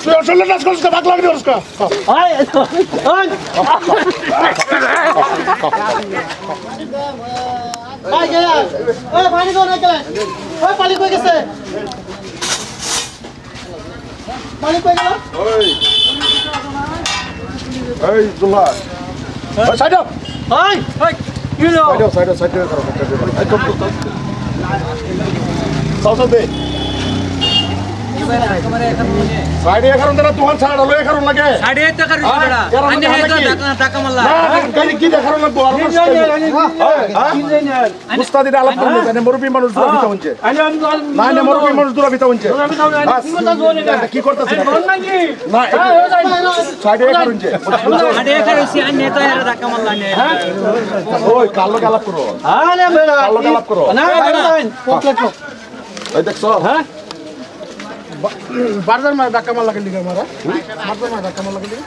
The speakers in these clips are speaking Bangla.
তুই আসলে নাচ করছিস না পাগলা করে করছিস ওই ওই ভাই গেল ওই পানি কোন গেল ওই পানি কই গেছে পানি কই গেল এই জুলা ওই সাইড আপ ওই ওই কি লো সাইড করো এই কম সাউথ দে সাইডে এখন না তোমার ছাড়া লয়ে কারণ লাগে সাইডে তো করি বেটা আনে হে তো টাকা মাল্লা না গাড়ি কি দেখার লাগবো আর উস্তাদিরা আলাপ করলে মানে মুরব্বি মানুষ দূর ভিতা হচ্ছে না না মুরব্বি মানুষ দূর ভিতা হচ্ছে কি করতেছ না সাইডে এখন হচ্ছে সাইডে করিছি আনে তো এর টাকা মাল্লা নে ওই কালো গালাপ করো আরে বেটা কালো গালাপ করো না বেটা এই দেখছো হ্যাঁ বারদার মার ধাক্কা মার লাগে লিগা মারা বারদার মার ধাক্কা মার লাগে লিগা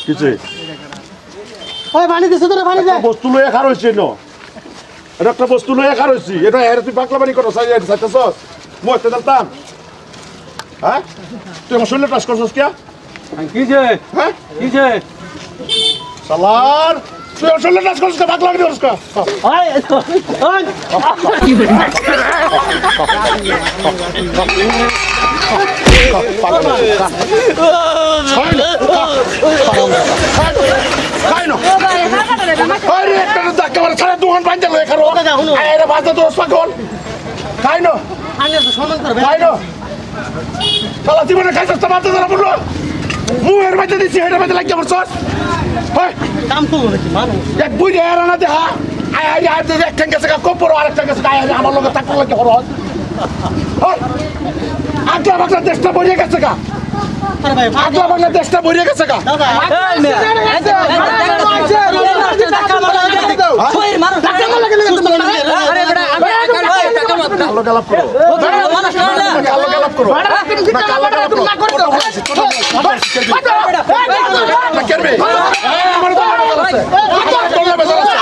কিছু ওই পানি দিছ তোরে পানি দে বস্তু লয়ে খার হইছে ন এটা একটা বস্তু লয়ে খার হইছি এটা এর তুই পাগলাবানি করছ সাইতেছস মই তে দলতাম হ্যাঁ তুই আমার শরীরে টাচ করছস কি কিছে হ্যাঁ কিছে সালার তুই আমার শরীরে টাচ করছস পাগলাবানি করছস ওই ওই খাইনো আরে একটা ধাক্কা মারে সারা দোকান বাঁধা লয়ে খারো আরে বাজা তো পাগল খাইনো আনে তো সম্মান করবে খাইনো শালা জীবনে খাইছস তো বাজা ধরা বললো মুয়ের মধ্যে দিছি হেডের মধ্যে লাগিয়ে পড়ছস হয় কাম করব নাকি মানুষ এক বুই দে এরা না দেখা আয় আয় আয় দে এক ঠ্যাঙ্গে সকা কোপর আর এক ঠ্যাঙ্গে সকা আয় আমার লগে টাকা লাগে হরজ হয় আগলা বাগলা দেশটা বইরে গেছে গা আরে ভাই আগলা বাগলা দেশটা বইরে গেছে গা দাদা এই মে টাকা মাল্লা দাও কই মারো টাকা মাল্লা লাগে আরে বেটা টাকা মাল্লা কালো গালাপ করো মানুষ না কালো গালাপ করো না কালো গালাপ করো না করবে আমার তো আছে তোমরা বেজার আছে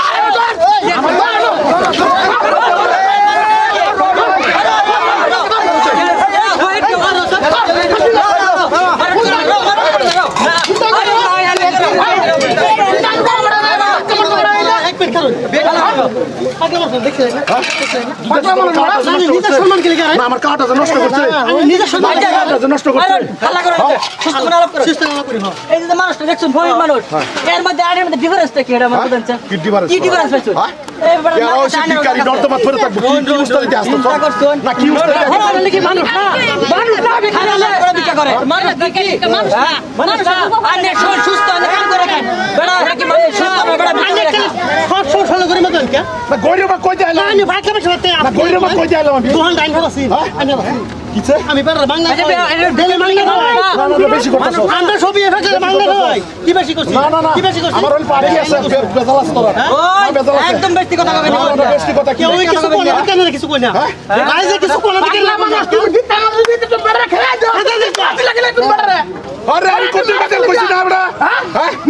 আমার কাটা নষ্ট করছে নষ্ট করছে এই যে মানুষটা দেখছেন ভয় মানুষ এর মধ্যে আর এর মধ্যে ডিফারেন্সটা কি এটা আমার বলছেন কি ডিফারেন্স কি ডিফারেন্স আছে এই বড় শিকারি নর্দমাত ফেরত থাকবো কি উস্তাদি আসতো না কি উস্তাদি কি মানুষ না মানুষ না খারাপ করে বিকা করে মানুষ কি মানুষ না মানুষ না আনে সুস্থ আনে কাম করে খায় বড় কি মানুষ সুস্থ বড় আনে সব সব ভালো করে মতন কে না গইরবা কই যাইলাম আমি ভাই কেমন শুনতে না গইরবা কই যাইলাম আমি দুহান টাইম হবাসি আমি কিছে আমি পার বাংলা দেলে বাংলা না না বেশি করতেছ আমরা সবই এফেছে বাংলা হয় কি বেশি করছিস না না না কি বেশি করছিস আমার ওই পাড়ি আছে বেজাল আছে তোরা একদম বেশি কথা কবে না বেশি কথা কি কেউ কিছু কোনা কেন কিছু কোনা গাইস কিছু কোনা দিকে না মানুষ তুই দিতে না দিতে তো বড় খেলা দাও আপনি লাগলে তুমি বড় আরে আমি কোন দিকে গেল কইছি না আমরা হ্যাঁ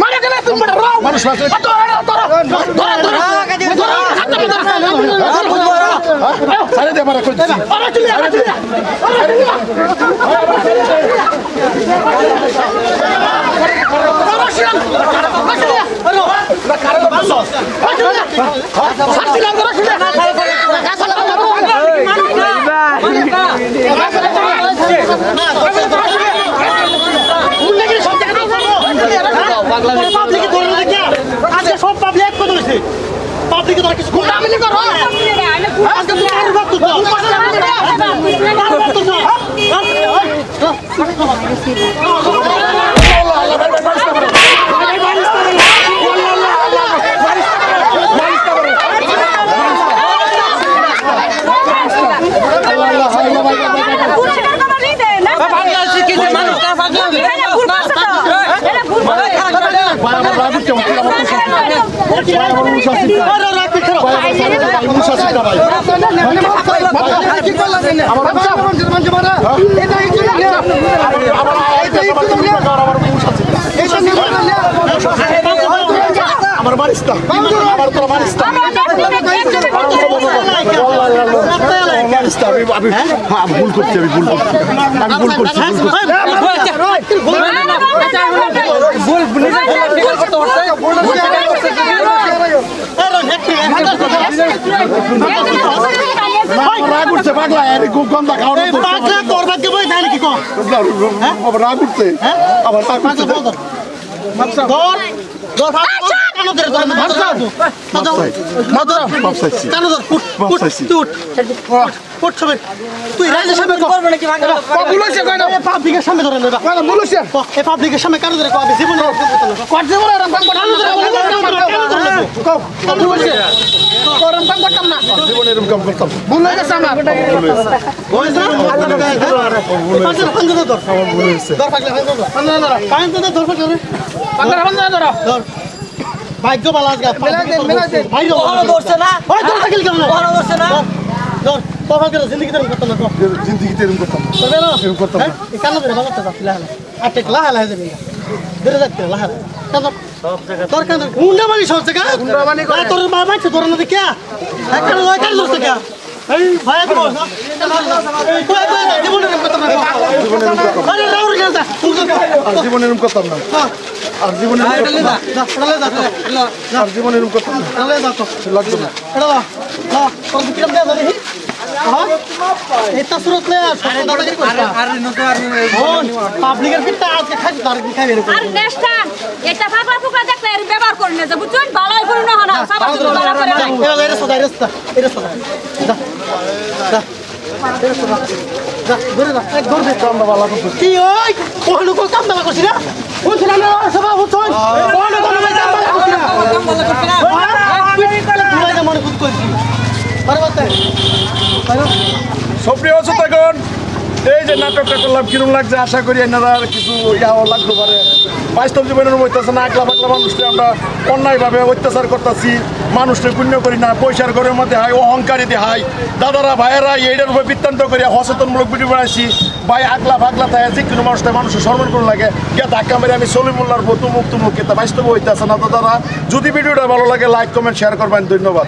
মারা গেলে তুমি বড় মানুষ আছে সারে দে মারা কইছি সব পাবলিক কত হয়েছে পাবলিক তোরা কিছু আমি করো আজকে তুমি আর ভক্ত আমার মারিস্তা আমার তো মারিস্তা আমি ভুল করছি আমি ভুল করছি রাগ উঠছে পাগলা খুব গন্ধা খাওয়া তোর ভাগ্য বই তাই নাকি কো আবার রাগ উঠছে আবার রাগ উঠছে তুই রাইজের সামনে পাবলিকের সামনে ধরে নেবা এই পাবলিকের সামনে কারো ধরে কবে জীবনে জীবনে এরকম কাম করতাম ভুল হয়ে গেছে আমার ভাগ্য ভালো আজকে ধরছে না জিন্দগি করতাম না জিন্দিগিতে এরকম করতাম এরকম করতাম না কেন ধরে বাজাতে যাচ্ছি লাহালে আর টেক লাহালে হয়ে যাবে ধরে যাচ্ছে লাহালে তোর কেন গুন্ডা মানি সব জায়গা তোর মা মাইছে তোর না দেখিয়া কেন কেন ধরছে কে এই ভাই তো জীবনে এরকম করতাম না আর জীবনে আর জীবনে এরকম করতাম না লাগতো না এটা সুরত পাবলিকের পিঠটা আজকে খাইছে তার কি খাইবে আর নেক্সট এটা ফাফা ফুকা দেখলে এর ব্যবহার করে না বুঝছেন ভালোই করে না না সব কিছু ভালো করে না এটা সদা এটা সদা যা যা যা ধরে যা এক ধরে কাম বাবা কি ওই কোহলু কো কাম বাবা করছিস না বুঝছিস না সব বুঝছস কোহলু কোন ভাই কাম বাবা করছিস না তুই না মনে খুদ করছিস আরে বাতে সক্রিয় আছো তখন এই যে নাটকটা করলাম কিরম লাগছে আশা করি এনারা কিছু ইয়াও লাগতে পারে বাস্তব জীবনের হইতেছে না একলা পাকলা মানুষকে আমরা অন্যায়ভাবে অত্যাচার করতেছি মানুষকে পুণ্য করি না পয়সার ঘরের মধ্যে হাই অহংকারী দিয়ে হাই দাদারা ভাইয়েরা এইটার উপরে বৃত্তান্ত করিয়া সচেতনমূলক ভিডিও বানাইছি ভাই আকলা ফাগলা থাকে যে কোনো মানুষটা মানুষের সম্মান করে লাগে গিয়া ধাক্কা মেরে আমি সলিমুল্লার তুমুক এটা বাস্তব হইতেছে না দাদারা যদি ভিডিওটা ভালো লাগে লাইক কমেন্ট শেয়ার করবেন ধন্যবাদ